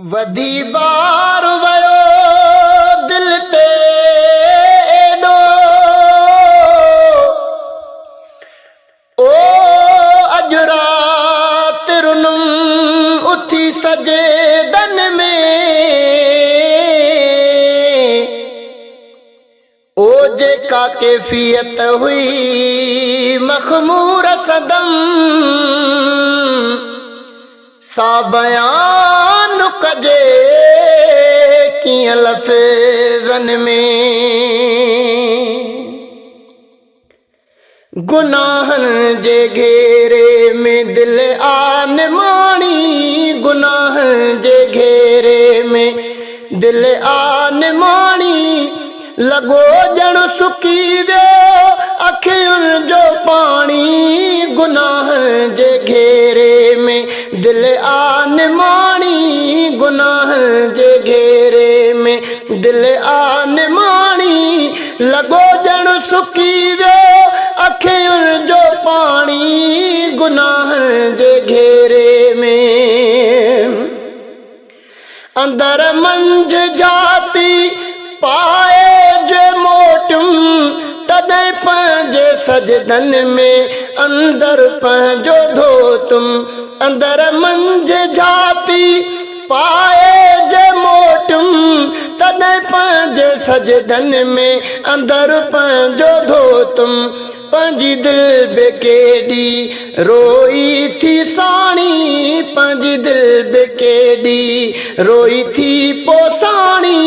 वधी बार वयो दिल ते एडो ओ अज रात रुनम उथी सजेदन में ओ जेका कैफियत हुई मखमूर सदम सा बयान कजे किया लफ़्ज़न में गुनाहन जे घेरे में दिल आन माणी गुनाहन जे घेरे में दिल आन माणी लगो जण सुकी वियो अखियुनि जो पाणी गुनाहन जे घेरे में दिल आन माणी गुनाहन जे घेरे में दिल आन माणी लगो जण सुकी वियो अखियुनि जो पाणी गुनाहन जे घेरे में अंदर मंझ जाती पाए जे मोटम तॾहिं पंहिंजे सजदन में अंदर पंहिंजो धोतुम अंदर मंझ जाती पाए जे मोटम तॾहिं पंहिंजे सजदन में अंदर पंहिंजो धोतुम पंहिंजी दिल बि केॾी रोई थी साणी पंहिंजी दिल बि केॾी रोई थी पोसाणी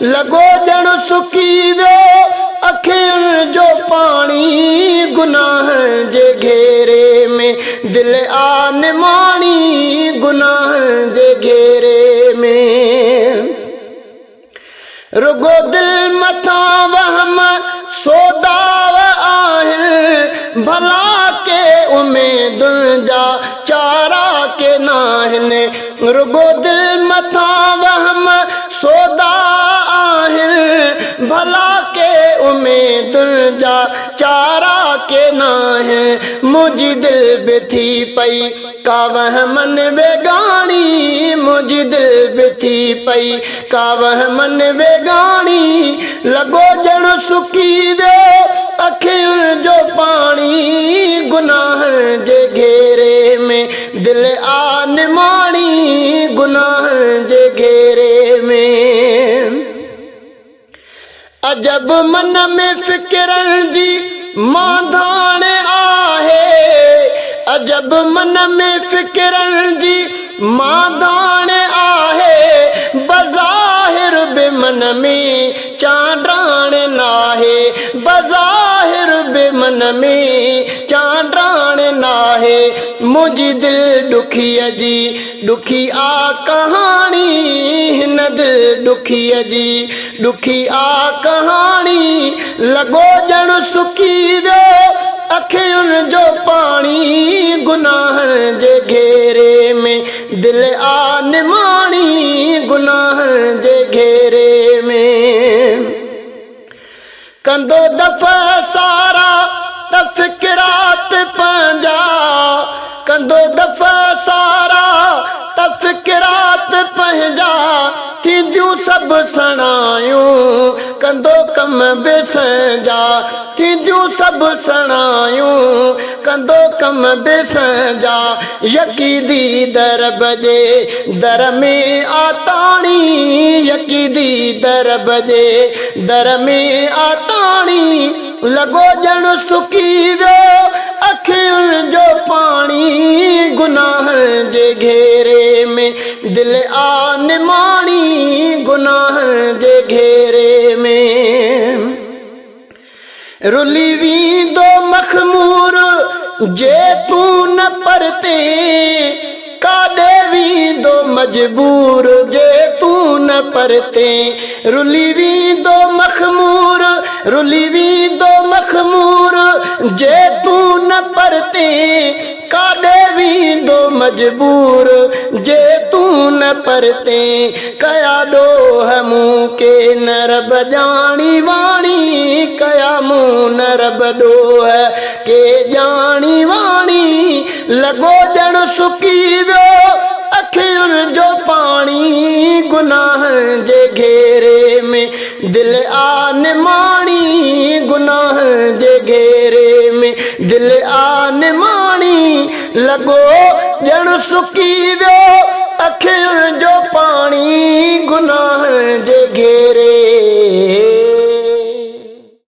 लॻो ॼण सुकी वियो अखियुनि जो पाणी गुनाह जे घेरे में दिल आन माणी गुनाह जे घेरे में रुगो दिल मथां वहम सोदाव आहिनि भला के उमेदुनि जा चारा के नाहिनि रुगो दिल मथां वहम सोदा आहिनि भला के उमेदुनि जा चारा के नाहिनि मुंहिंजी दिल बि थी पई का वहमन वेगाणी मुंहिंजी दिल बि थी पई का वहमन वेगाणी लॻो ॼण सुकी वियो अखियुनि जो पाणी गुनाह जे घेरे में दिल आन माणी गुनाह जे घेरे में अजब मन में फिक्रनि जी मांधाण आहे अजब मन में फिक्रनि जी मांधाण आहे बज़ाहिर बि मन में चांड्राण नाहे बज़ाहिर बि मन में चांड्राण नाहे मुंहिंजी दिल ॾुखीअ जी ॾुखी आ कहाणी हिन दिल ॾुखीअ जी ॾुखी आ कहाणी लॻो ॼण सुकी वियो अखियुनि जो पाणी गुनाह जे घेरे में दिल आन माणी गुनाह जे घेरे में कंदो दफ़ा सारा त फिक्रात पंहिंजा कंदो दफ़ा सारा त फिक्रात पंहिंजा थींदियूं सभु सणायूं कंदो कम बि संजा थींदियूं सभु सणायूं कंदो कम बि संजा यकीदी दर बजे दर में आताणी यकीदी दर बजे दर में आताणी लॻो ॼण सुकी वियो अखियुनि जो पाणी गुनाह जे घेरे में दिल आन माणी गुनाह जे घेरे में रुली वेंदो मखमूर जे तूं न परते काॾे वेंदो मजबूर जे तूं न परते रुली वेंदो मखमूर रुली वेंदो मखमूर जे तूं न परते काॾे वेंदो मजबूर जे तूं न परते कया ॾोह मूं के न रब ॼाणी वाणी कया मूं न रब ॾोह के ॼाणी वाणी लॻो ॼण सुकी वियो अखियुनि जो पाणी गुनाहनि जे घेरे में दिल आन माणी गुनाहनि जे घेरे में दिल आन माणी लॻो ॼण सुकी वियो अखियुनि जो